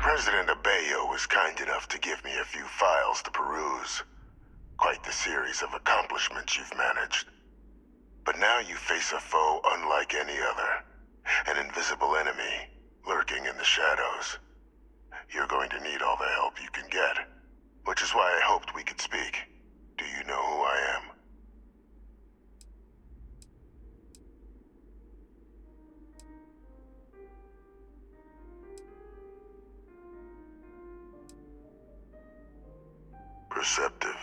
President Abeyo was kind enough to give me a few files to peruse. Quite the series of accomplishments you've managed. But now you face a foe unlike any other. An invisible enemy, lurking in the shadows. You're going to need all the help you can get. Which is why I hoped we could speak. Do you know who I am? Perceptive.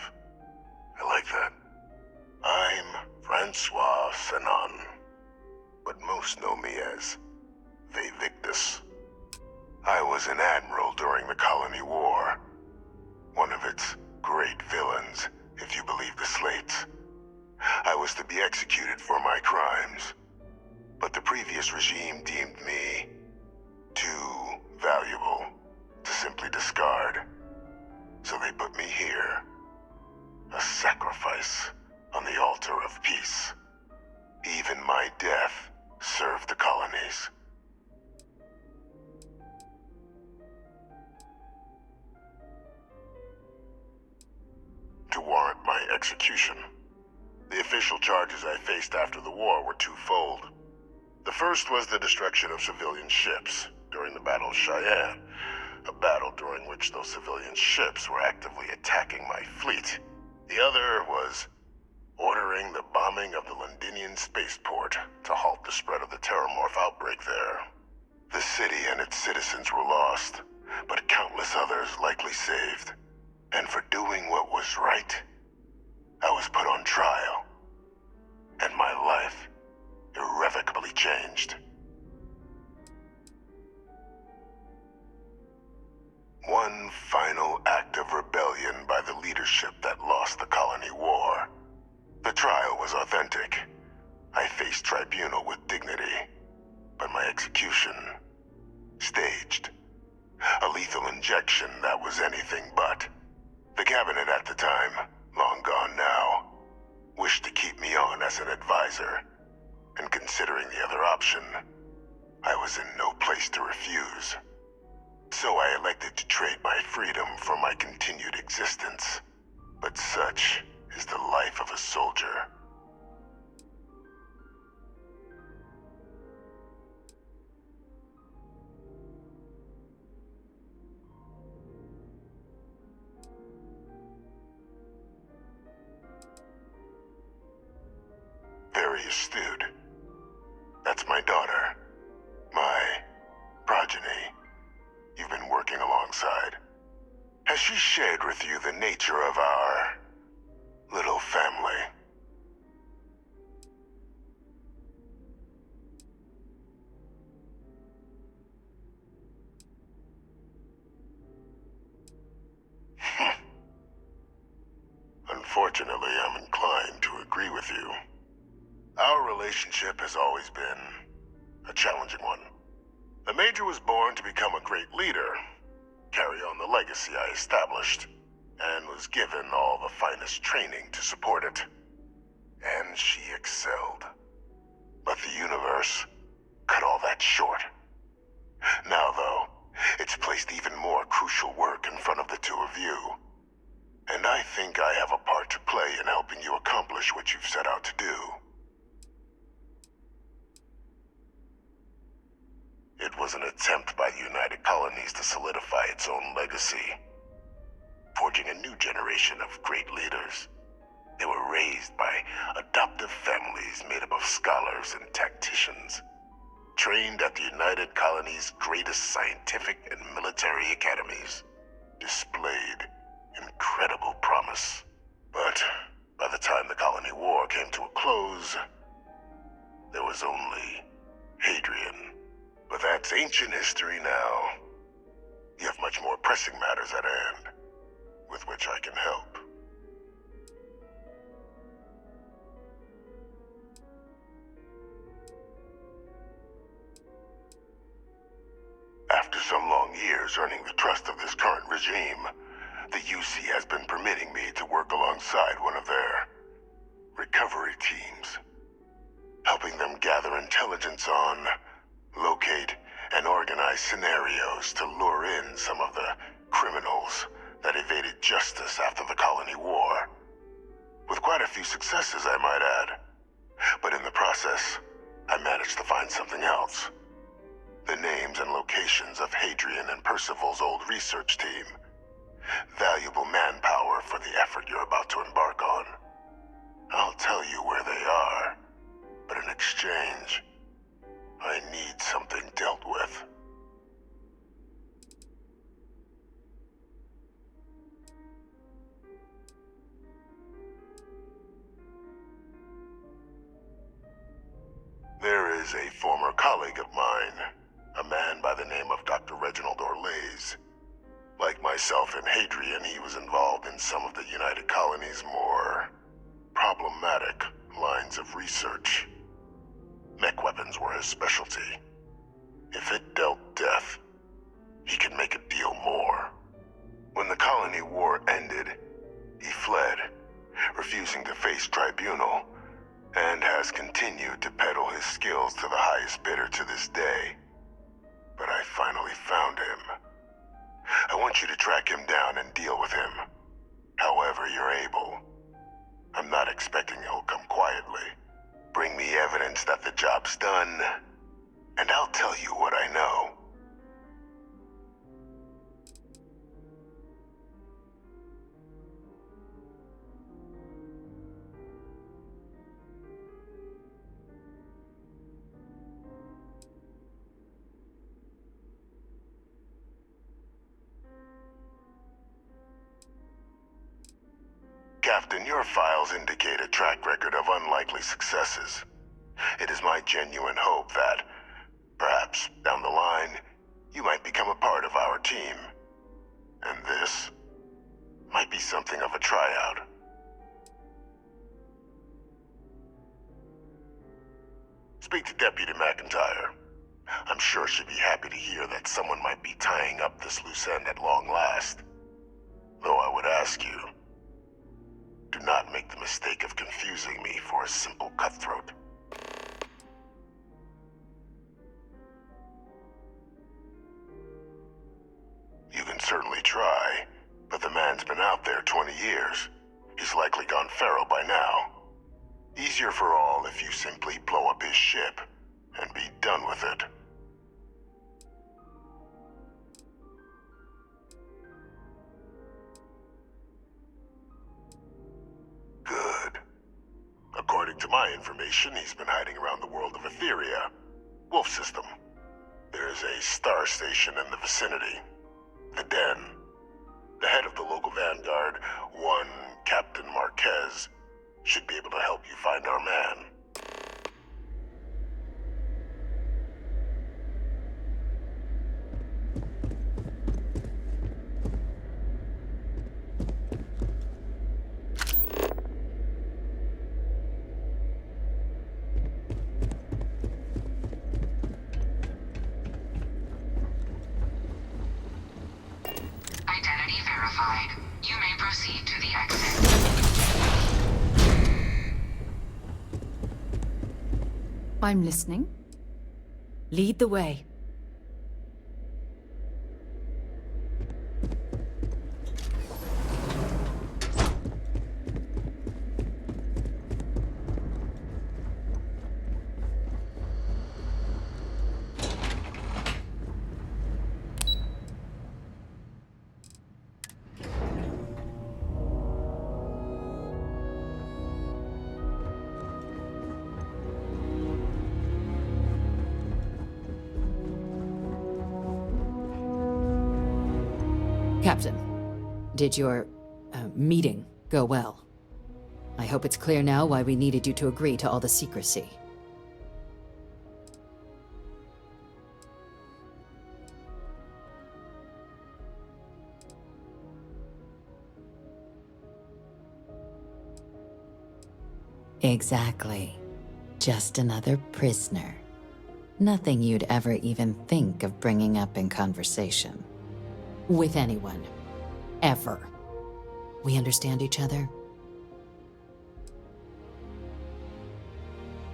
I like that. I'm Francois Sanon, but most know me as Victus. I was an admiral during the Colony War. One of its great villains, if you believe the slates. I was to be executed for my crimes, but the previous regime deemed me too valuable to simply discard. So they put me here, a sacrifice on the altar of peace. Even my death served the colonies. To warrant my execution, the official charges I faced after the war were twofold. The first was the destruction of civilian ships during the Battle of Cheyenne, a battle during which those civilian ships were actively attacking my fleet. The other was ordering the bombing of the Londinian spaceport to halt the spread of the Terramorph outbreak there. The city and its citizens were lost, but countless others likely saved. And for doing what was right, I was put on trial, and my life irrevocably changed. One final act of rebellion by the leadership that lost the Colony War. The trial was authentic. I faced tribunal with dignity, but my execution, staged. A lethal injection that was anything but. The cabinet at the time, long gone now, wished to keep me on as an advisor, and considering the other option, I was in no place to refuse. So I elected to trade my freedom for my continued existence. But such is the life of a soldier. Very astute. That's my daughter. My progeny. You've been working alongside. Has she shared with you the nature of our little family? Unfortunately, I'm inclined to agree with you. Our relationship has always been a challenging one. The Major was born to become a great leader, carry on the legacy I established, and was given all the finest training to support it. And she excelled. But the universe cut all that short. Now, though, it's placed even more crucial work in front of the two of you. And I think I have a part to play in helping you accomplish what you've set out to do. It was an attempt by the United Colonies to solidify its own legacy, forging a new generation of great leaders. They were raised by adoptive families made up of scholars and tacticians, trained at the United Colonies' greatest scientific and military academies, displayed incredible promise. But by the time the Colony War came to a close, there was only Hadrian. But that's ancient history now. You have much more pressing matters at hand, with which I can help. After some long years earning the trust of this current regime, the UC has been permitting me to work alongside one of their recovery teams, helping them gather intelligence on, locate, and organize scenarios to lure in some of the criminals that evaded justice after the colony war. With quite a few successes, I might add. But in the process, I managed to find something else. The names and locations of Hadrian and Percival's old research team. Valuable manpower for the effort you're about to embark on. I'll tell you where they are, but in exchange, I need something dealt with. There is a former colleague of mine, a man by the name of Dr. Reginald Orlaise. Like myself and Hadrian, he was involved in some of the United Colony's more problematic lines of research. Mech weapons were his specialty. If it dealt death, he could make a deal more. When the colony war ended, he fled, refusing to face tribunal, and has continued to peddle his skills to the highest bidder to this day. But I finally found him. I want you to track him down and deal with him, however you're able. I'm not expecting he'll come quietly. Bring me evidence that the job's done, and I'll tell you what I know. Captain, your files indicate a track record of unlikely successes. It is my genuine hope that, perhaps down the line, you might become a part of our team. And this might be something of a tryout. Speak to Deputy McIntyre. I'm sure she'd be happy to hear that someone might be tying up this loose end at long last. Though I would ask you, do not make the mistake of confusing me for a simple cutthroat. You can certainly try, but the man's been out there 20 years. He's likely gone feral by now. Easier for all if you simply blow up his ship and be done with it. Good. According to my information, he's been hiding around the world of Etheria, Wolf System. There's a star station in the vicinity, the Den. The head of the local vanguard, one Captain Marquez, should be able to help you find our man. Identity verified. You may proceed to the exit. I'm listening. Lead the way. Captain, did your meeting go well? I hope it's clear now why we needed you to agree to all the secrecy. Exactly. Just another prisoner. Nothing you'd ever even think of bringing up in conversation. With anyone. Ever. We understand each other?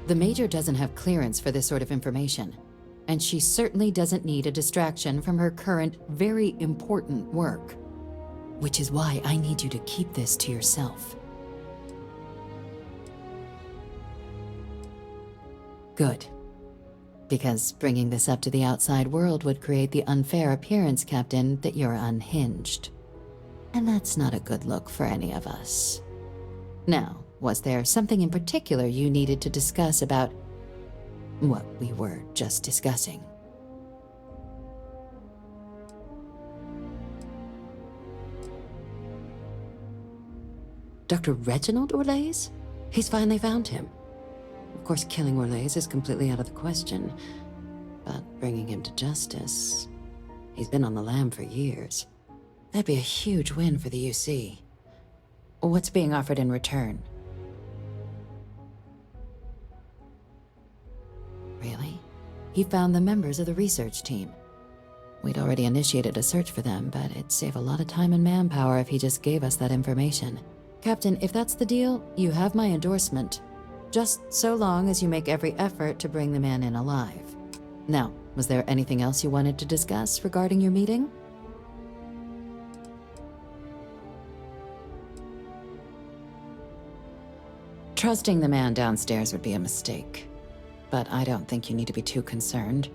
The Major doesn't have clearance for this sort of information. And she certainly doesn't need a distraction from her current, very important work. Which is why I need you to keep this to yourself. Good. Because bringing this up to the outside world would create the unfair appearance, Captain, that you're unhinged. And that's not a good look for any of us. Now, was there something in particular you needed to discuss about what we were just discussing? Dr. Reginald Orlaise? He's finally found him. Of course, killing Orlaise is completely out of the question, but bringing him to justice... He's been on the lam for years. That'd be a huge win for the UC. What's being offered in return? Really? He found the members of the research team. We'd already initiated a search for them, but it'd save a lot of time and manpower if he just gave us that information. Captain, if that's the deal, you have my endorsement. Just so long as you make every effort to bring the man in alive. Now, was there anything else you wanted to discuss regarding your meeting? Trusting the man downstairs would be a mistake. But I don't think you need to be too concerned.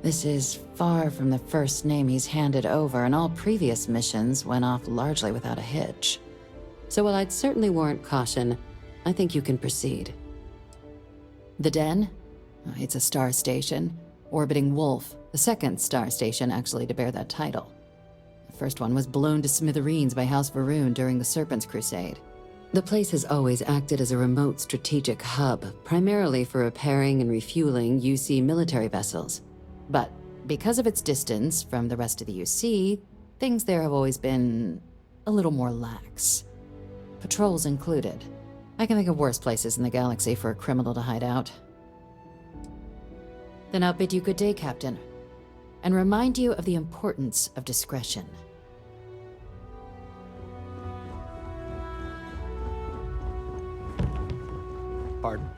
This is far from the first name he's handed over, and all previous missions went off largely without a hitch. So while I'd certainly warrant caution, I think you can proceed. The Den? It's a star station. Orbiting Wolf, the second star station actually to bear that title. The first one was blown to smithereens by House Varun during the Serpent's Crusade. The place has always acted as a remote strategic hub, primarily for repairing and refueling UC military vessels. But because of its distance from the rest of the UC, things there have always been a little more lax. Patrols included. I can think of worse places in the galaxy for a criminal to hide out. Then I'll bid you good day, Captain, and remind you of the importance of discretion. Pardon?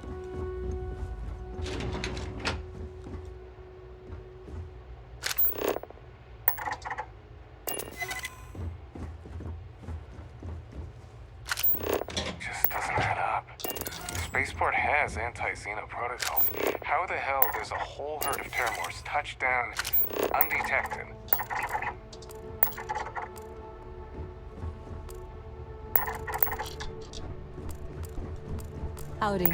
Just doesn't add up. The spaceport has anti-Xeno protocols. How the hell does a whole herd of Terramors touch down undetected? Howdy.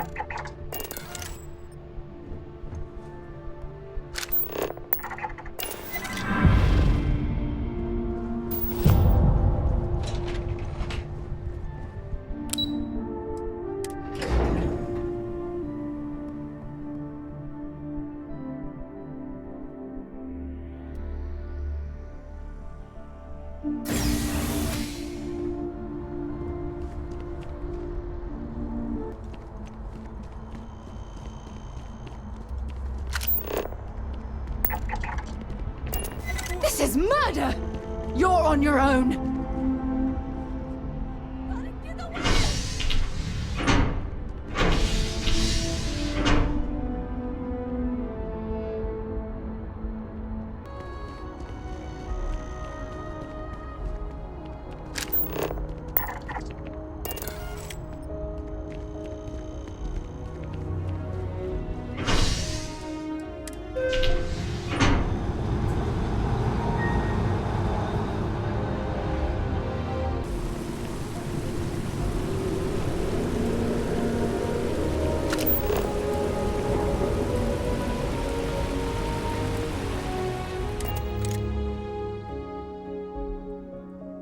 This is murder! You're on your own!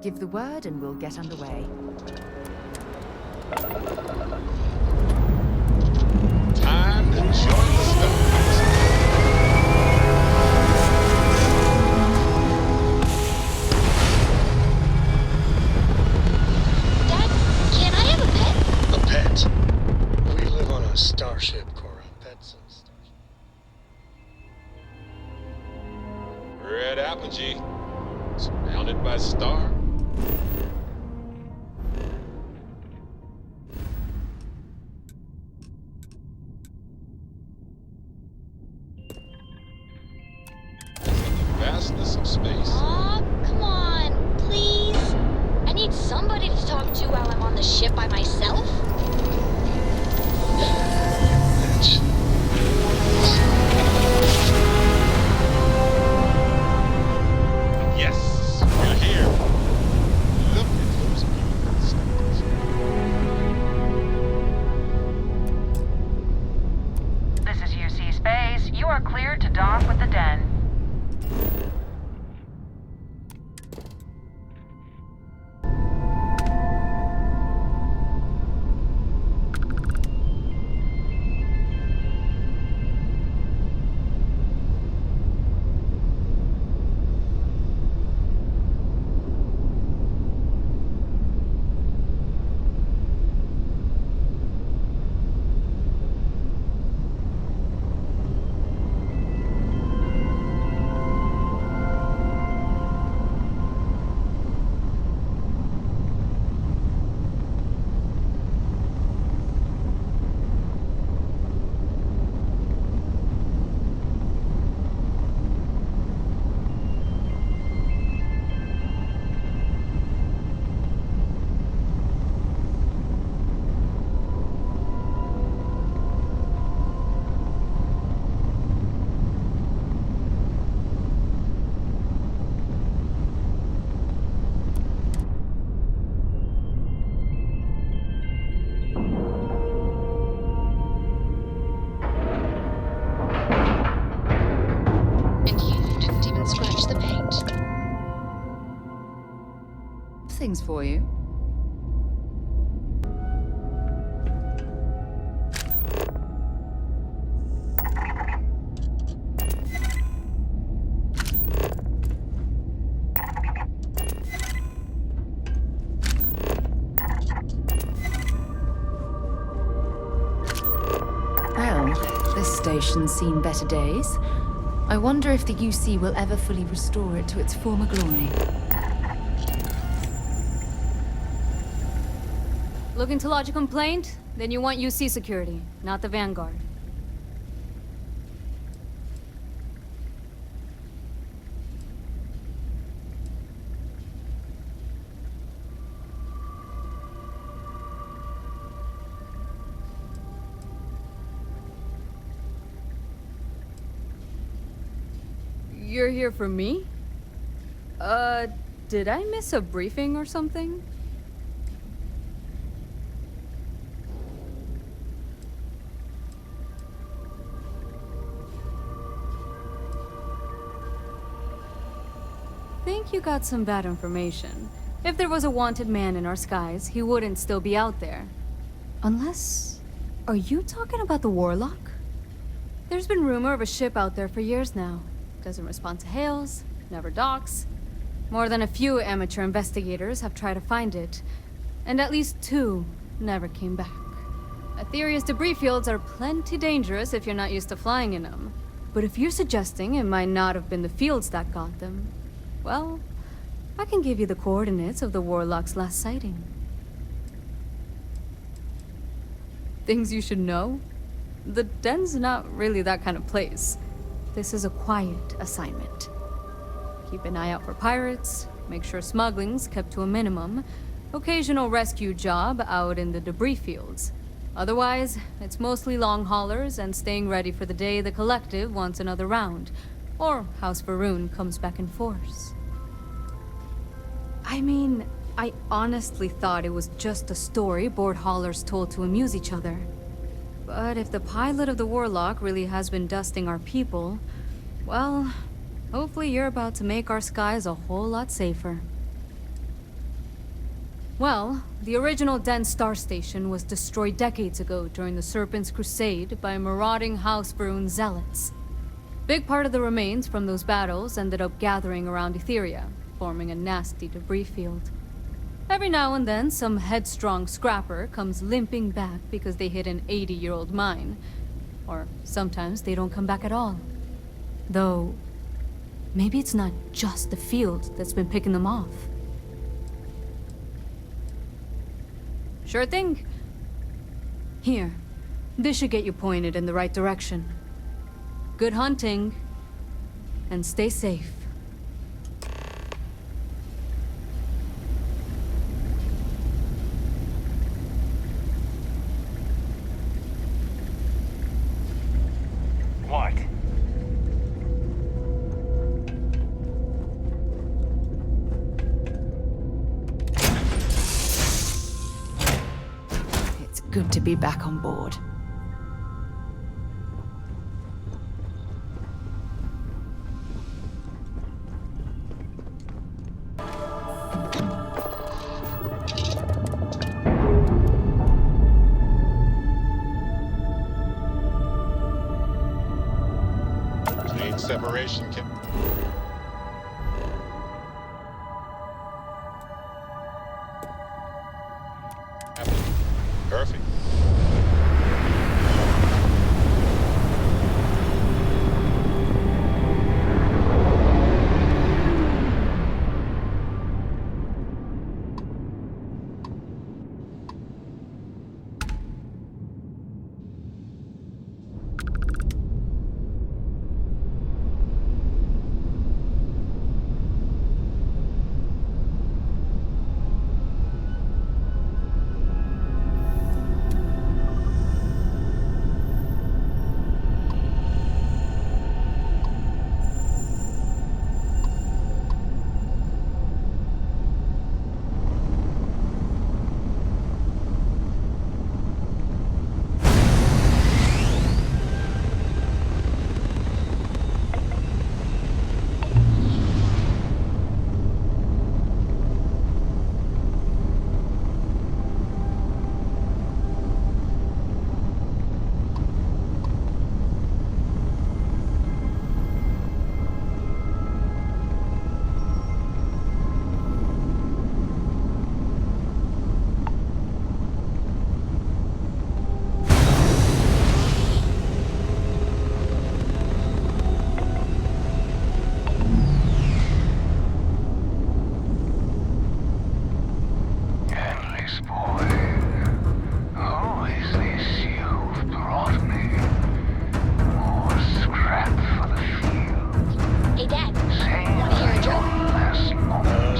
Give the word and we'll get underway. Time to join the stars. Dad, can I have a pet? A pet? We live on a starship, Cora. Pets and starship. Red apogee. Surrounded by star. vastness of space. Aw, come on, please. I need somebody to talk to while I'm on the ship by myself. Mitch. Yes, we're here. Look at those beautiful stars. This is UC Space. You are cleared to dock with the den. And you didn't even scratch the paint. Things for you. Well, this station's seen better days. I wonder if the UC will ever fully restore it to its former glory. Looking to lodge a complaint? Then you want UC security, not the Vanguard. You're here for me? Did I miss a briefing or something? Think you got some bad information. If there was a wanted man in our skies, he wouldn't still be out there. Unless... Are you talking about the Warlock? There's been rumor of a ship out there for years now. Doesn't respond to hails, never docks. More than a few amateur investigators have tried to find it, and at least 2 never came back. Aetherius debris fields are plenty dangerous if you're not used to flying in them. But if you're suggesting it might not have been the fields that got them, well, I can give you the coordinates of the Warlock's last sighting. Things you should know? The den's not really that kind of place. This is a quiet assignment. Keep an eye out for pirates, make sure smuggling's kept to a minimum, occasional rescue job out in the debris fields. Otherwise, it's mostly long haulers and staying ready for the day the Collective wants another round, or House Varun comes back in force. I mean, I honestly thought it was just a story board haulers told to amuse each other. But if the pilot of the Warlock really has been dusting our people, well, hopefully you're about to make our skies a whole lot safer. Well, the original Den Star Station was destroyed decades ago during the Serpent's Crusade by marauding House Varun zealots. Big part of the remains from those battles ended up gathering around Etheria, forming a nasty debris field. Every now and then, some headstrong scrapper comes limping back because they hit an 80-year-old mine. Or sometimes they don't come back at all. Though, maybe it's not just the field that's been picking them off. Sure thing. Here, this should get you pointed in the right direction. Good hunting, and stay safe. Good to be back on board. Clean separation kit. Perfect.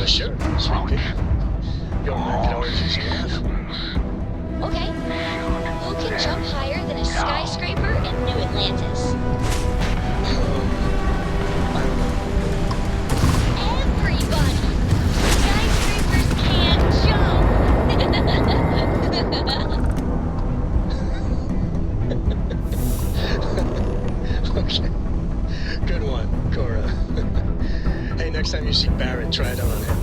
Sure. Sweet pig. Your man can always use your Okay. Who can jump higher than a skyscraper in New Atlantis? Everybody! Skyscrapers can't jump! Okay. Good one, Cora. Hey, next time you see Barrett, try it on him.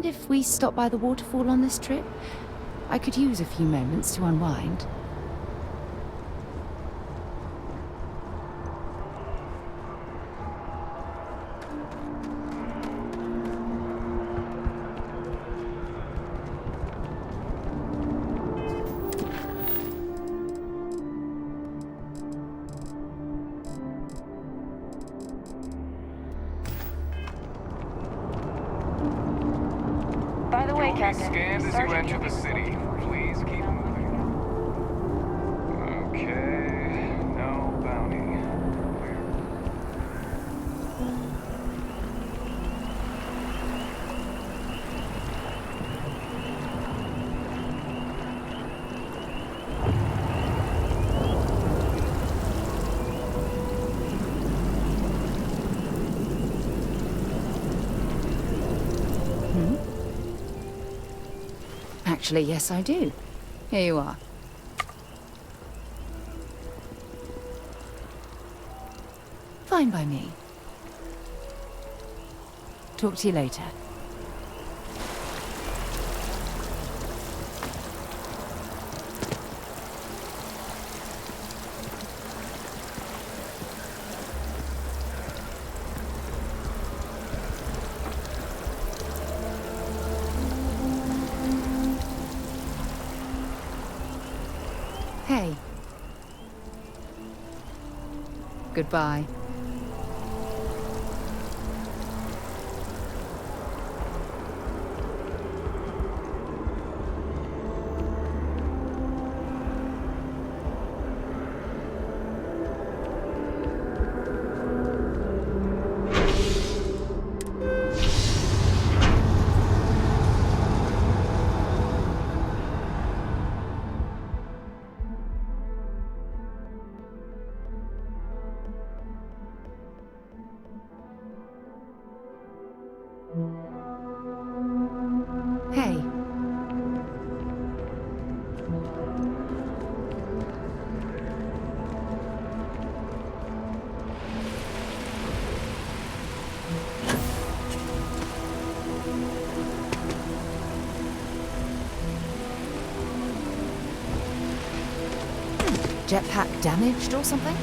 mind if we stop by the waterfall on this trip? I could use a few moments to unwind. By the way, You'll be Captain, scanned as you Sergeant enter the city. Please keep moving. Okay, no bounty. Actually, yes, I do. Here you are. Fine by me. Talk to you later. Hey. Goodbye. Hey. Jetpack damaged or something?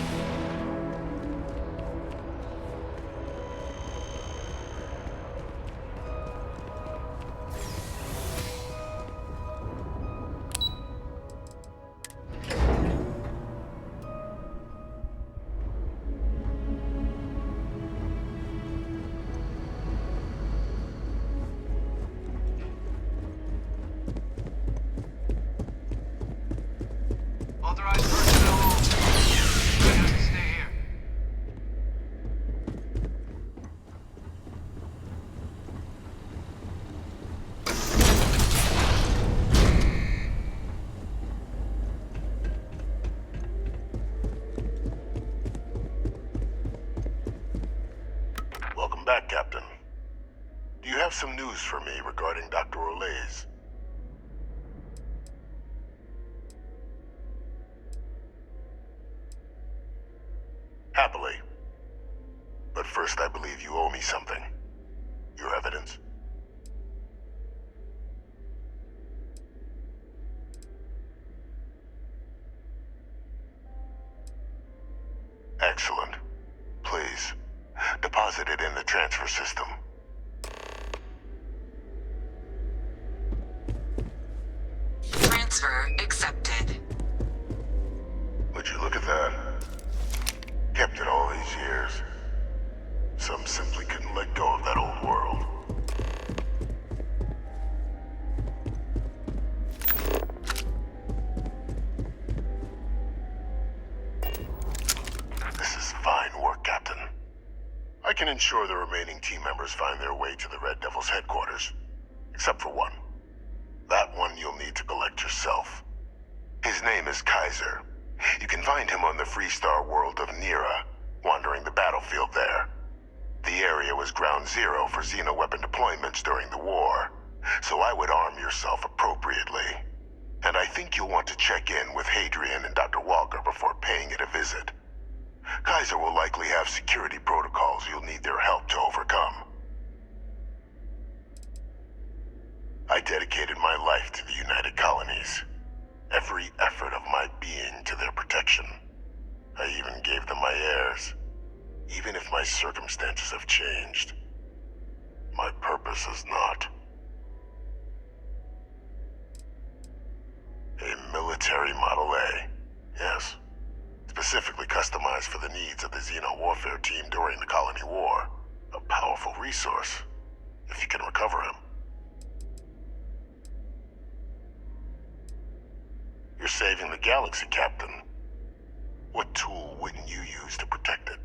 Authorized personnel all. I have to stay here. Welcome back, Captain. Do you have some news for me regarding Dr. Olays? Happily. But first, I believe you owe me something. Your evidence? Excellent. Please, deposit it in the transfer system. Transfer accepted. Would you look at that? Kept it all these years. Some simply couldn't let go of that old world. This is fine work, Captain. I can ensure the remaining team members find their way to the Red Devil's headquarters. Except for one. That one you'll need to collect yourself. His name is Kaiser. You can find him on the Freestar world of Nira, wandering the battlefield there. The area was ground zero for xeno-weapon deployments during the war, so I would arm yourself appropriately. And I think you'll want to check in with Hadrian and Dr. Walker before paying it a visit. Kaiser will likely have security protocols you'll need their help to overcome. I dedicated my life to the United Colonies. Every effort of my being to their protection. I even gave them my heirs. Even if my circumstances have changed, my purpose has not. A military Model A, yes. Specifically customized for the needs of the Xeno warfare team during the Colony War. A powerful resource, if you can recover him. You're saving the galaxy, Captain. What tool wouldn't you use to protect it?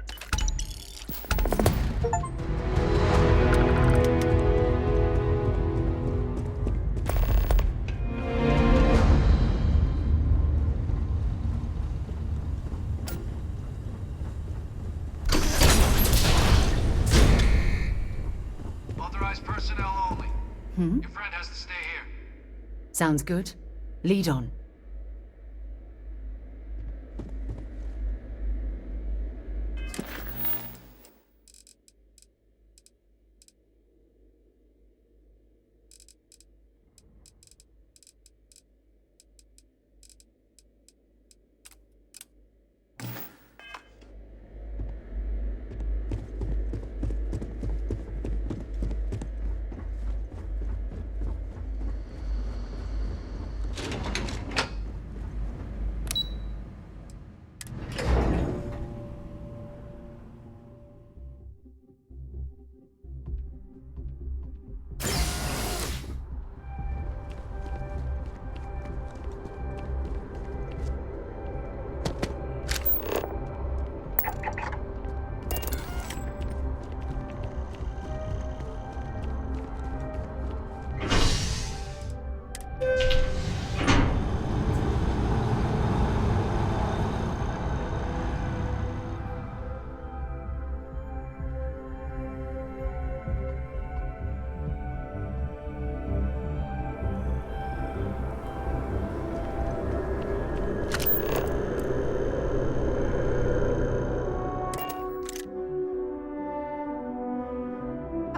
Authorized personnel only. Your friend has to stay here. Sounds good. Lead on.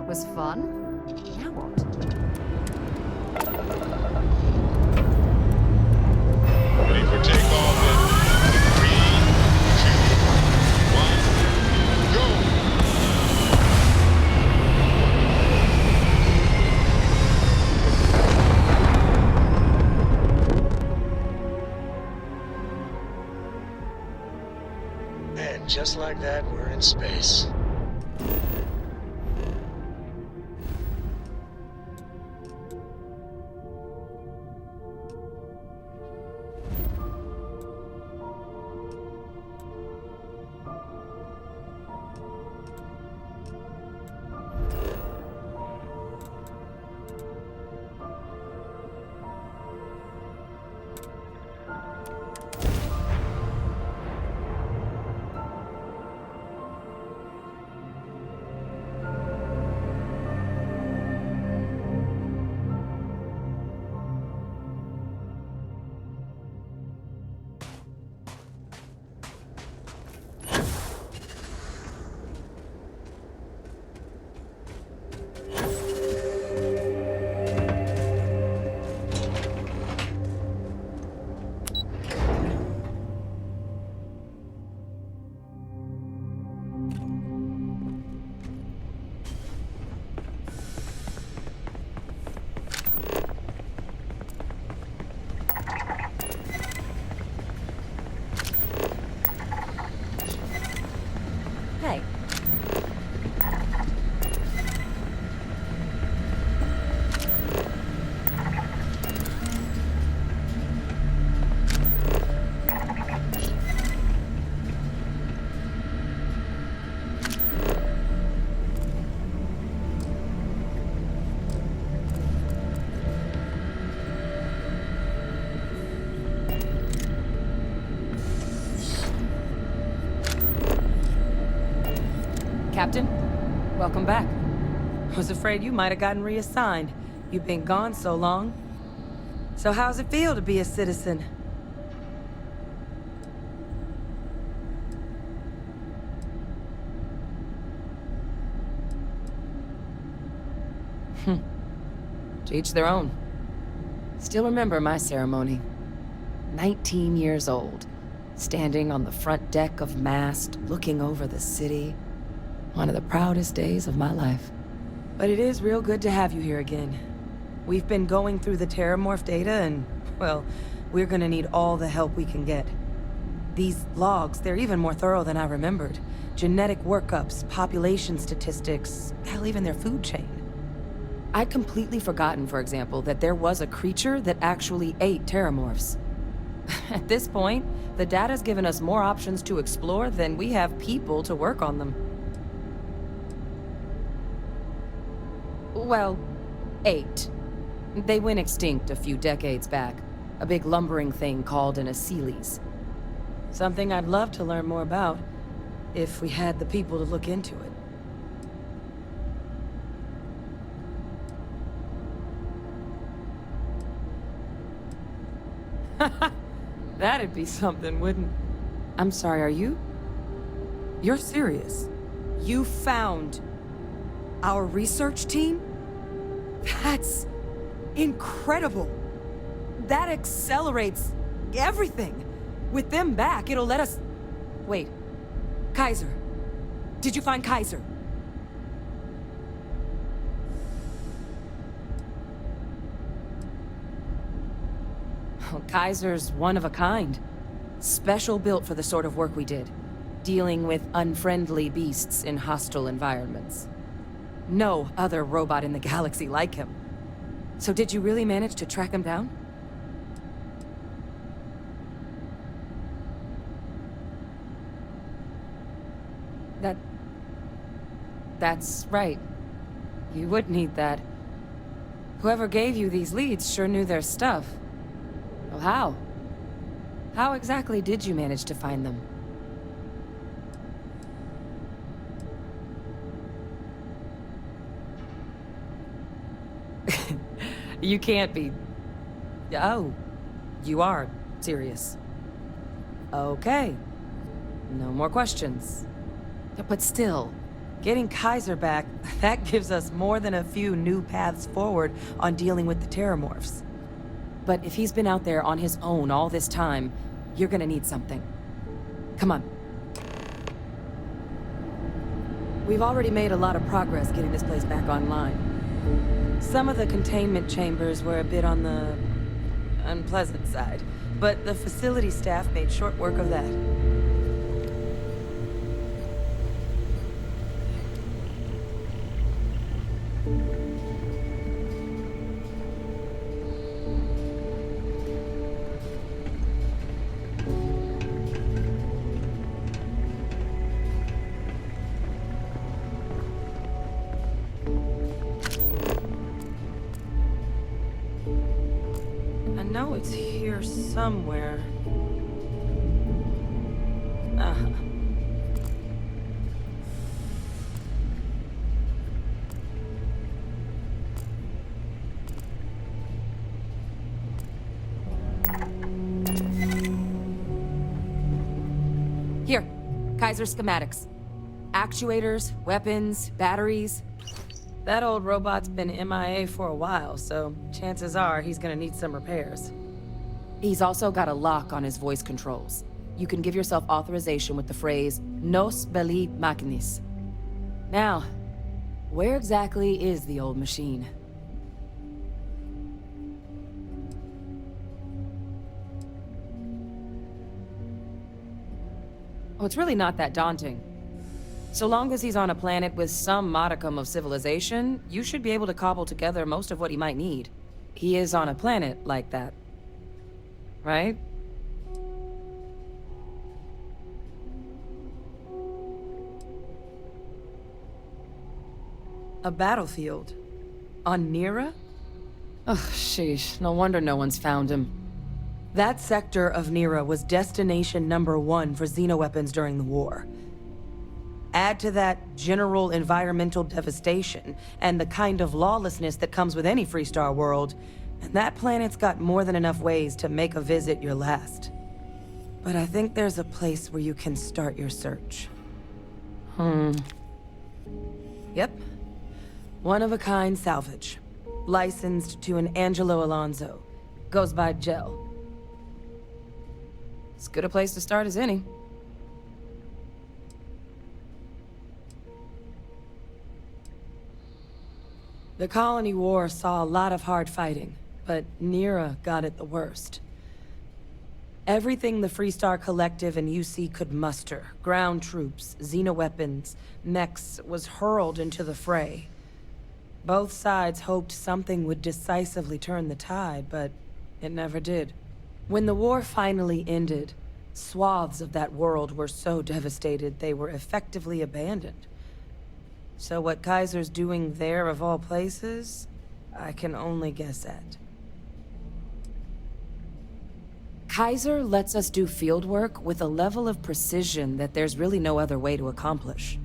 Was fun. Now what? Ready for takeoff in 3, 2, 1, go! And just like that, we're in space. Hey. Captain, welcome back. Was afraid you might have gotten reassigned. You've been gone so long. So how's it feel to be a citizen? To each their own. Still remember my ceremony. 19 years old, standing on the front deck of Mast, looking over the city. One of the proudest days of my life. But it is real good to have you here again. We've been going through the Terramorph data and, well, we're gonna need all the help we can get. These logs, they're even more thorough than I remembered. Genetic workups, population statistics, hell, even their food chain. I'd completely forgotten, for example, that there was a creature that actually ate Terramorphs. At this point, the data's given us more options to explore than we have people to work on them. Well, 8. They went extinct a few decades back. A big lumbering thing called an Aceles. Something I'd love to learn more about, if we had the people to look into it. That'd be something, wouldn't... I'm sorry, are you? You're serious? You found our research team? That's incredible. That accelerates everything. With them back, it'll let us... Wait. Kaiser. Did you find Kaiser? Well, Kaiser's one of a kind. Special built for the sort of work we did. Dealing with unfriendly beasts in hostile environments. No other robot in the galaxy like him. So did you really manage to track him down? That's right. You would need that. Whoever gave you these leads sure knew their stuff. Well, how? How exactly did you manage to find them? You can't be... Oh, you are serious. Okay. No more questions. But still, getting Kaiser back, that gives us more than a few new paths forward on dealing with the Terramorphs. But if he's been out there on his own all this time, you're gonna need something. Come on. We've already made a lot of progress getting this place back online. Some of the containment chambers were a bit on the unpleasant side, but the facility staff made short work of that. It's here somewhere. Uh-huh. Here, Kaiser schematics. Actuators, weapons, batteries. That old robot's been MIA for a while, so chances are he's gonna need some repairs. He's also got a lock on his voice controls. You can give yourself authorization with the phrase, Nos belli machinis. Now, where exactly is the old machine? Oh, it's really not that daunting. So long as he's on a planet with some modicum of civilization, you should be able to cobble together most of what he might need. He is on a planet like that. Right? A battlefield? On Nira? Ugh, sheesh. No wonder no one's found him. That sector of Nira was destination #1 for xenoweapons during the war. Add to that general environmental devastation, and the kind of lawlessness that comes with any Freestar world, and that planet's got more than enough ways to make a visit your last. But I think there's a place where you can start your search. Yep. One-of-a-kind salvage. Licensed to an Angelo Alonso. Goes by Gel. As good a place to start as any. The Colony War saw a lot of hard fighting, but Nira got it the worst. Everything the Freestar Collective and UC could muster, ground troops, xenoweapons, mechs, was hurled into the fray. Both sides hoped something would decisively turn the tide, but it never did. When the war finally ended, swaths of that world were so devastated they were effectively abandoned. So what Kaiser's doing there of all places, I can only guess at. Kaiser lets us do fieldwork with a level of precision that there's really no other way to accomplish.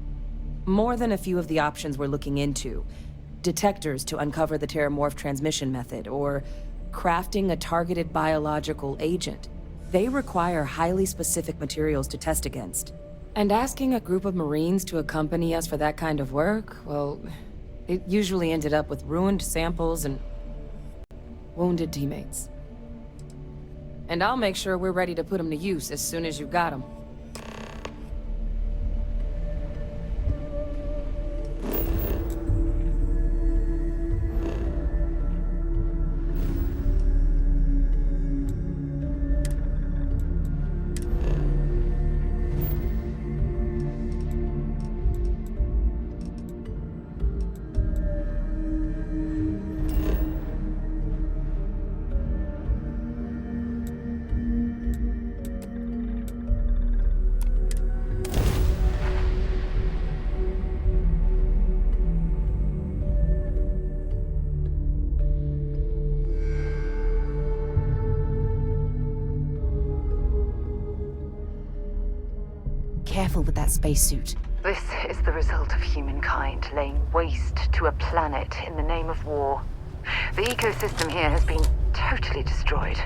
More than a few of the options we're looking into. Detectors to uncover the Terramorph transmission method, or crafting a targeted biological agent. They require highly specific materials to test against. And asking a group of Marines to accompany us for that kind of work, well, it usually ended up with ruined samples and wounded teammates. And I'll make sure we're ready to put them to use as soon as you've got them. Careful with that spacesuit. This is the result of humankind laying waste to a planet in the name of war. The ecosystem here has been totally destroyed.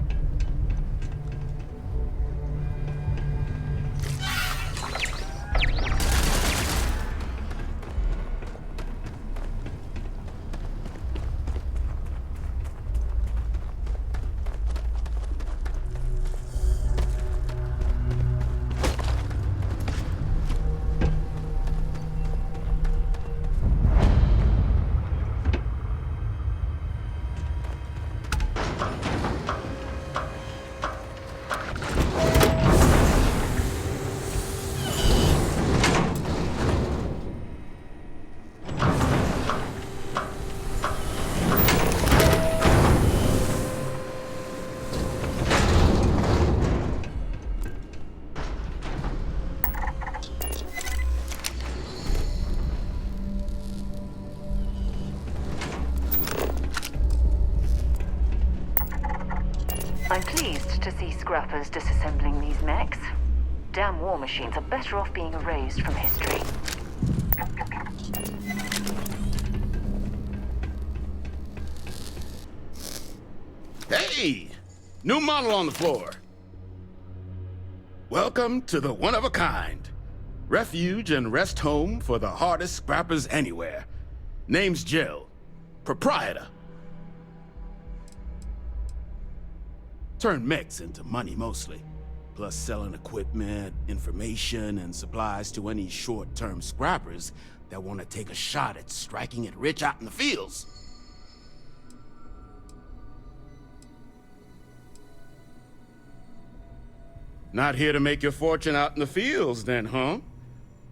I'm pleased to see scrappers disassembling these mechs. Damn war machines are better off being erased from history. Hey! New model on the floor. Welcome to the one-of-a-kind. Refuge and rest home for the hardest scrappers anywhere. Name's Jill. Proprietor. Turn mechs into money mostly, plus selling equipment, information, and supplies to any short-term scrappers that want to take a shot at striking it rich out in the fields. Not here to make your fortune out in the fields then, huh?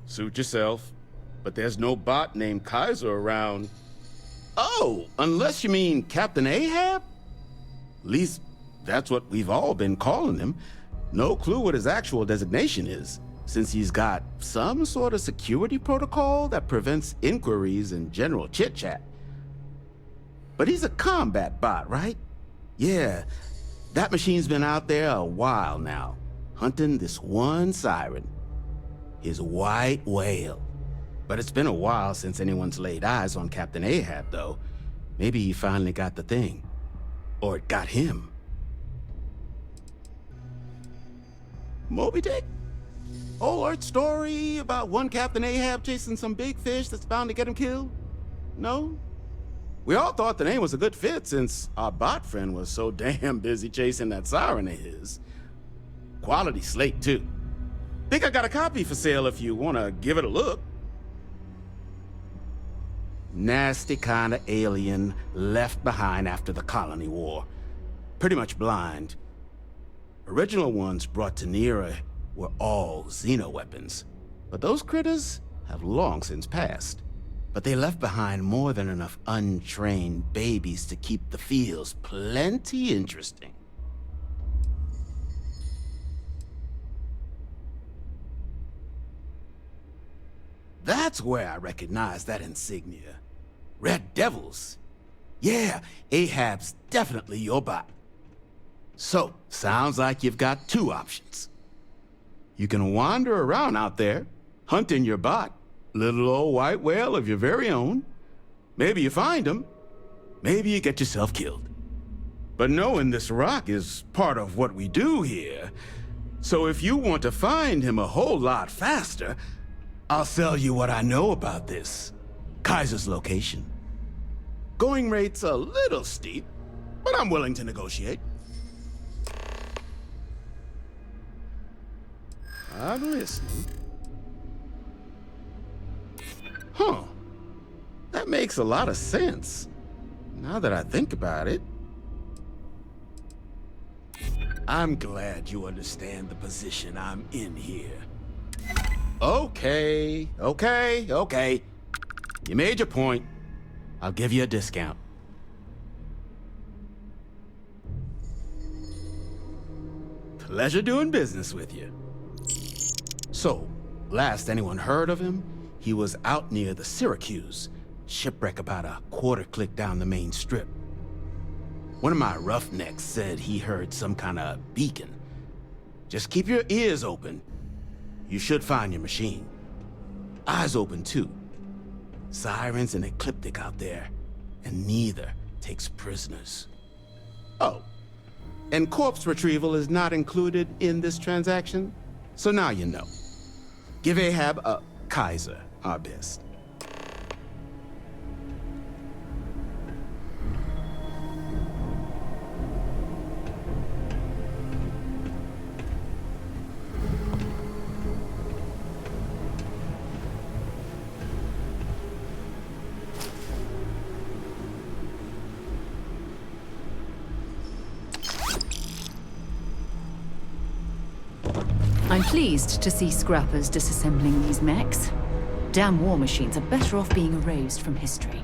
Suit yourself, but there's no bot named Kaiser around. Oh, unless you mean Captain Ahab? At least that's what we've all been calling him. No clue what his actual designation is, since he's got some sort of security protocol that prevents inquiries and general chit-chat. But he's a combat bot, right? Yeah, that machine's been out there a while now, hunting this one siren, his white whale. But it's been a while since anyone's laid eyes on Captain Ahab, though. Maybe he finally got the thing. Or it got him. Moby Dick? Old Earth story about one Captain Ahab chasing some big fish that's bound to get him killed? No? We all thought the name was a good fit since our bot friend was so damn busy chasing that siren of his. Quality slate, too. Think I got a copy for sale if you want to give it a look. Nasty kind of alien left behind after the colony war. Pretty much blind. Original ones brought to Nera were all xeno-weapons. But those critters have long since passed. But they left behind more than enough untrained babies to keep the fields plenty interesting. That's where I recognize that insignia. Red Devils. Yeah, Ahab's definitely your bot. So, sounds like you've got two options. You can wander around out there, hunting your bot, little old white whale of your very own. Maybe you find him, maybe you get yourself killed. But knowing this rock is part of what we do here, so if you want to find him a whole lot faster, I'll sell you what I know about this. Kaiser's location. Going rate's a little steep, but I'm willing to negotiate. I'm listening. Huh. That makes a lot of sense. Now that I think about it. I'm glad you understand the position I'm in here. Okay. You made your point. I'll give you a discount. Pleasure doing business with you. So, last anyone heard of him, he was out near the Syracuse, shipwreck about a quarter-click down the main strip. One of my roughnecks said he heard some kind of beacon. Just keep your ears open. You should find your machine. Eyes open, too. Sirens and Ecliptic out there, and neither takes prisoners. Oh, and corpse retrieval is not included in this transaction, so now you know. Give Ahab a Kaiser our best. I'm pleased to see scrappers disassembling these mechs. Damn war machines are better off being erased from history.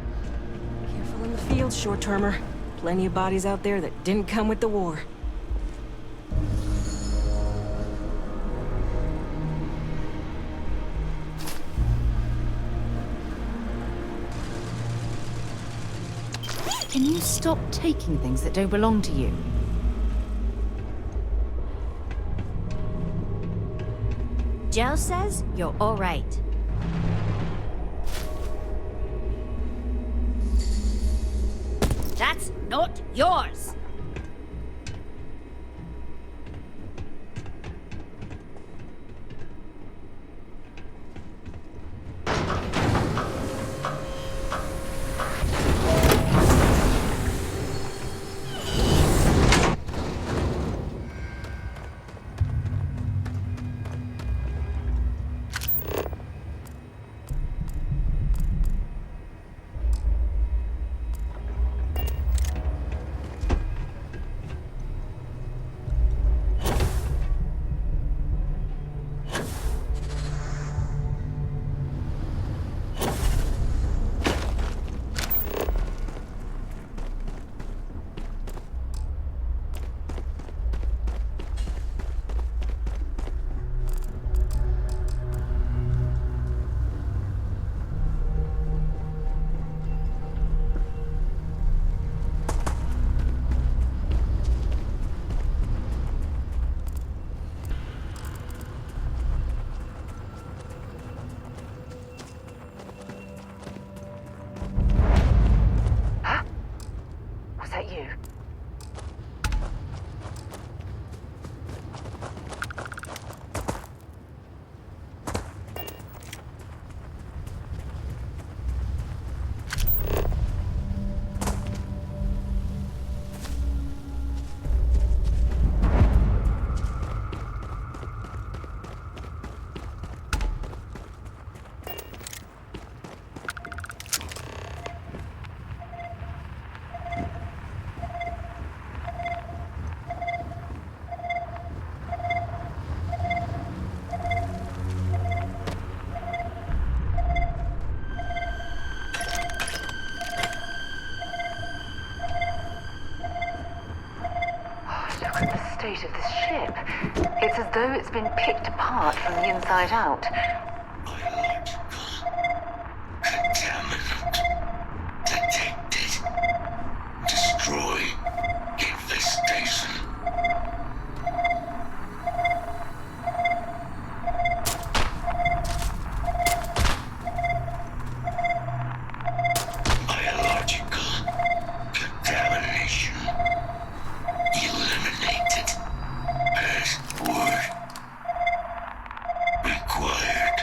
Careful in the field, short-termer. Plenty of bodies out there that didn't come with the war. Can you stop taking things that don't belong to you? Joe says you're all right. That's not yours. though it's been picked apart from the inside out. Contaminant. Detected. Destroy. Infestation. Biological contamination. Eliminated. Password. Required.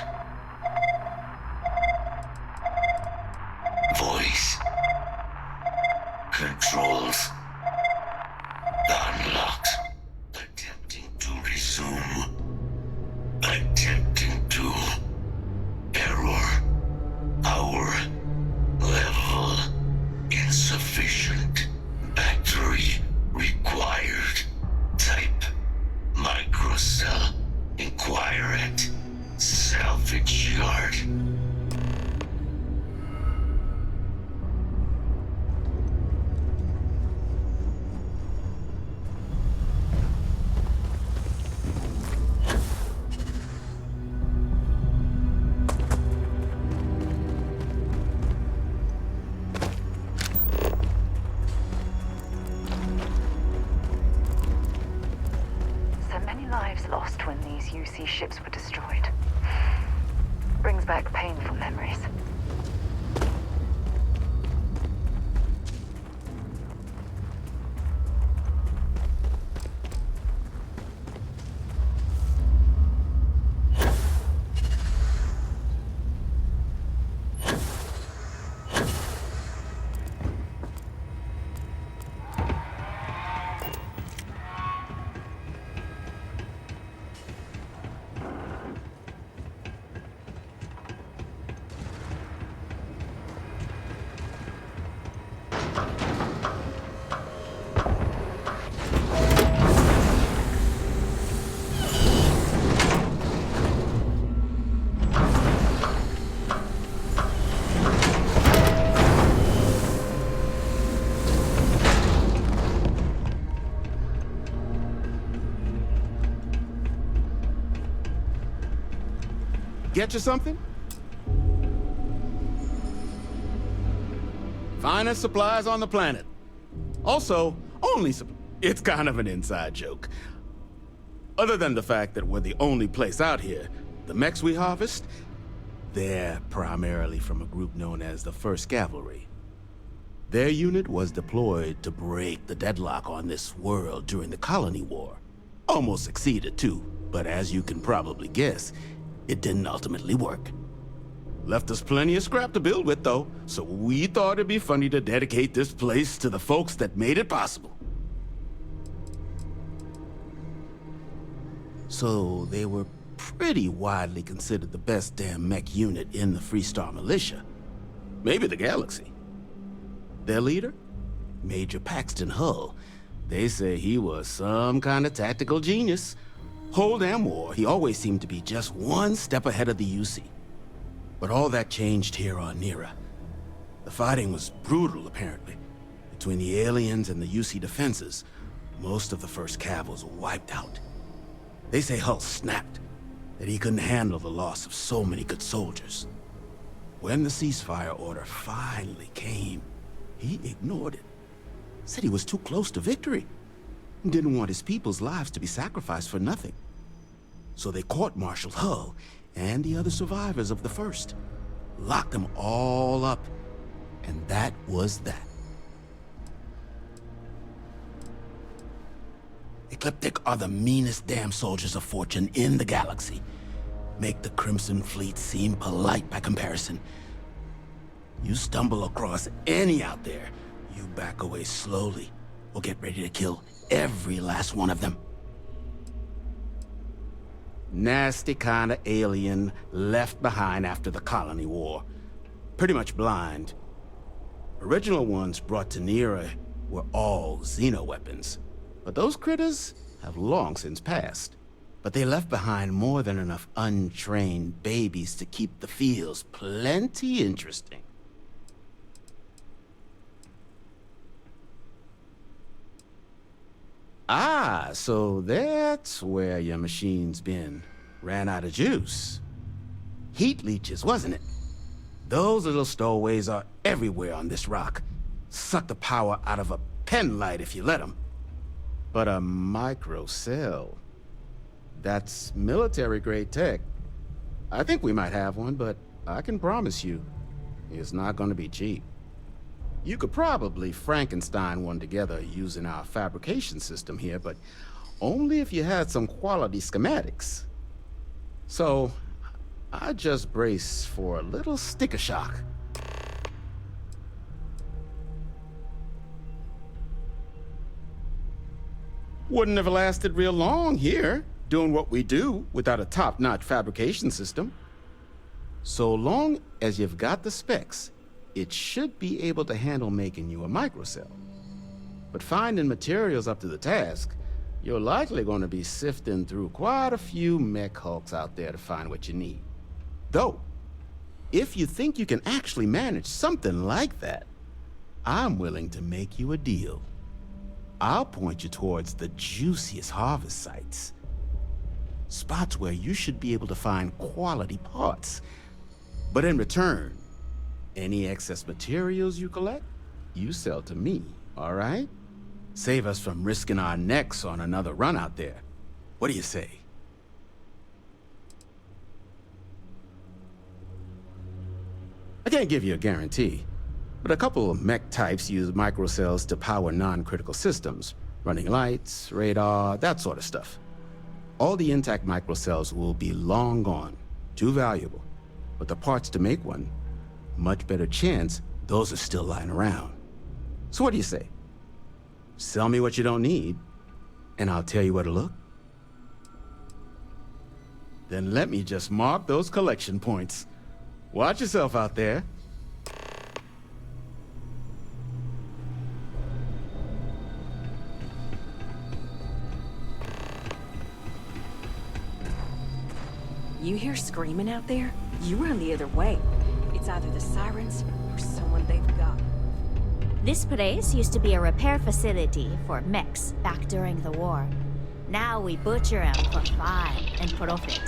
Voice. Controls. Unlocked. Attempting to resume. Attempting to. Error. Power. Level. Insufficient. Battery. Required. Type. Microcell. Inquire at. Salvage yard. So many lives lost when these UC ships were destroyed. Brings back painful memories. Get you something? Finest supplies on the planet. Also, it's kind of an inside joke. Other than the fact that we're the only place out here, the mechs we harvest, they're primarily from a group known as the 1st Cavalry. Their unit was deployed to break the deadlock on this world during the Colony War. Almost succeeded too, but as you can probably guess, it didn't ultimately work. Left us plenty of scrap to build with, though, so we thought it'd be funny to dedicate this place to the folks that made it possible. So they were pretty widely considered the best damn mech unit in the Freestar Militia. Maybe the galaxy. Their leader? Major Paxton Hull. They say he was some kind of tactical genius. Whole damn war, he always seemed to be just one step ahead of the UC. But all that changed here on Nera. The fighting was brutal, apparently. Between the aliens and the UC defenses, most of the 1st Cav was wiped out. They say Hull snapped, that he couldn't handle the loss of so many good soldiers. When the ceasefire order finally came, he ignored it. Said he was too close to victory. Didn't want his people's lives to be sacrificed for nothing. So they court-martialed Hull and the other survivors of the 1st. Locked them all up. And that was that. Ecliptic are the meanest damn soldiers of fortune in the galaxy. Make the Crimson Fleet seem polite by comparison. You stumble across any out there, you back away slowly, or get ready to kill every last one of them. Nasty kind of alien left behind after the Colony War. Pretty much blind. Original ones brought to Nera were all xeno-weapons. But those critters have long since passed. But they left behind more than enough untrained babies to keep the fields plenty interesting. Ah, so that's where your machine's been. Ran out of juice. Heat leeches, wasn't it? Those little stowaways are everywhere on this rock. Suck the power out of a pen light if you let them. But a microcell. That's military-grade tech. I think we might have one, but I can promise you, it's not gonna be cheap. You could probably Frankenstein one together using our fabrication system here, but only if you had some quality schematics. So, I just brace for a little sticker shock. Wouldn't have lasted real long here, doing what we do without a top-notch fabrication system. So long as you've got the specs, it should be able to handle making you a microcell. But finding materials up to the task, you're likely going to be sifting through quite a few mech hulks out there to find what you need. Though, if you think you can actually manage something like that, I'm willing to make you a deal. I'll point you towards the juiciest harvest sites. Spots where you should be able to find quality parts. But in return, any excess materials you collect, you sell to me, all right? Save us from risking our necks on another run out there. What do you say? I can't give you a guarantee, but a couple of mech types use microcells to power non-critical systems, running lights, radar, that sort of stuff. All the intact microcells will be long gone, too valuable. But the parts to make one, much better chance those are still lying around. So what do you say? Sell me what you don't need, and I'll tell you where to look? Then let me just mark those collection points. Watch yourself out there. You hear screaming out there? You run the other way. It's either the sirens or someone they've got. This place used to be a repair facility for mechs back during the war. Now we butcher them for fun and profit.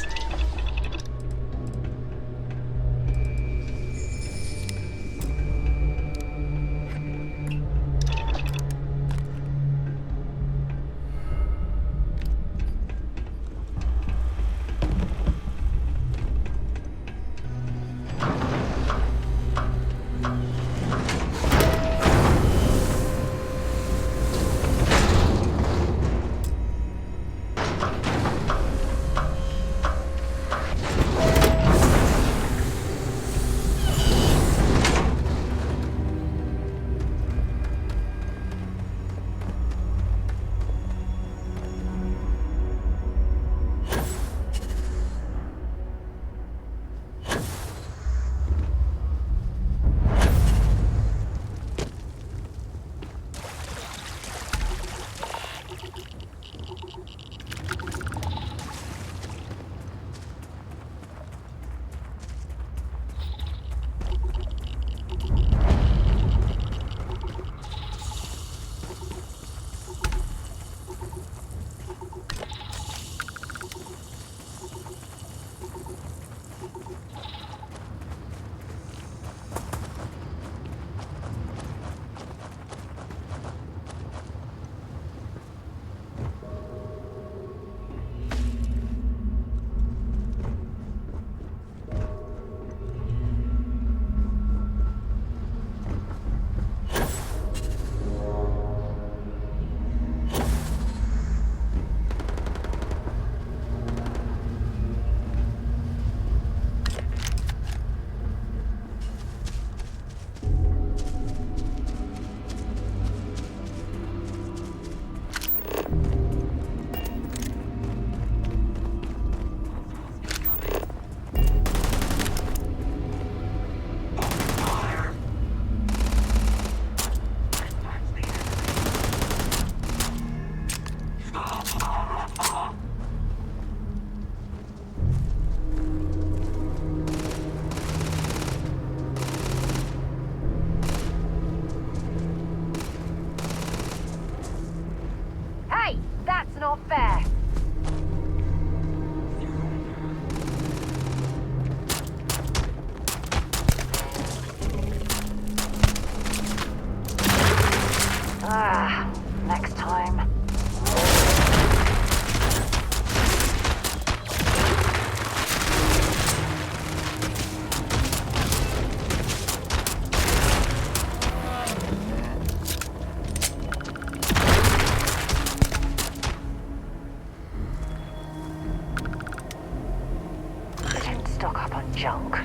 stock up on junk.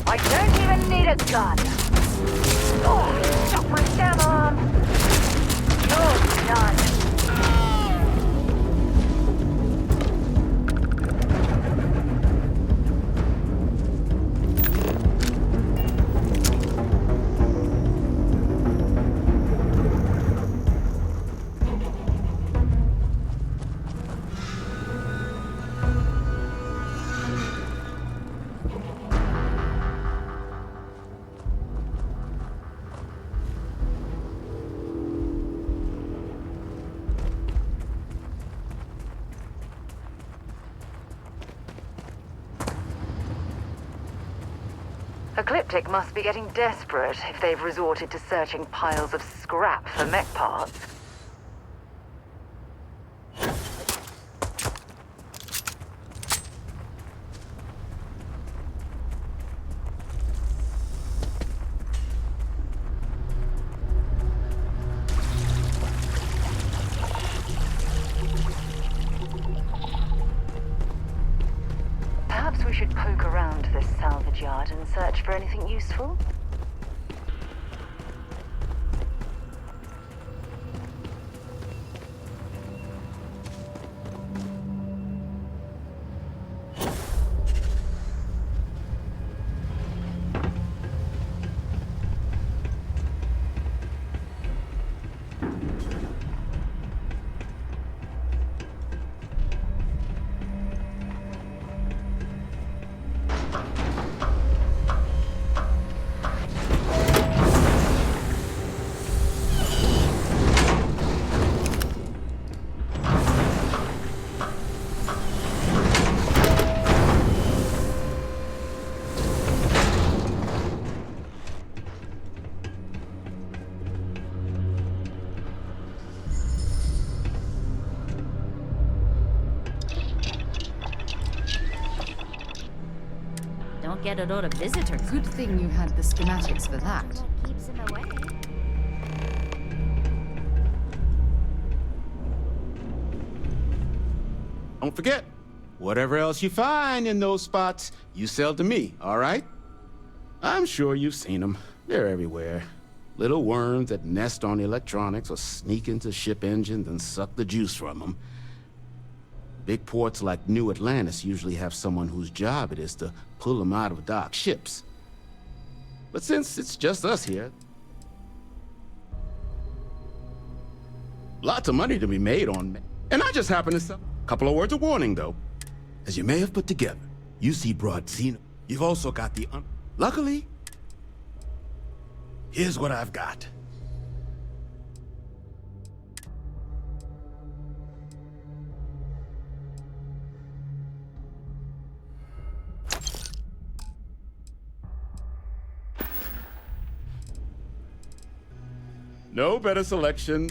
I don't even need a gun. Oh, stop my damn arm. You're done. Ecliptic must be getting desperate if they've resorted to searching piles of scrap for mech parts. Perhaps we should poke around this salvage yard and search for anything useful. Don't get a lot of visitors. Good thing you had the schematics for that. What keeps him away? Don't forget, whatever else you find in those spots, you sell to me, all right? I'm sure you've seen them. They're everywhere. Little worms that nest on electronics or sneak into ship engines and suck the juice from them. Big ports like New Atlantis usually have someone whose job it is to pull them out of docked ships. But since it's just us here, lots of money to be made on. And I just happen to sell. Couple of words of warning, though. As you may have put together, UC brought Xeno. You've also got the Luckily, here's what I've got. No better selection.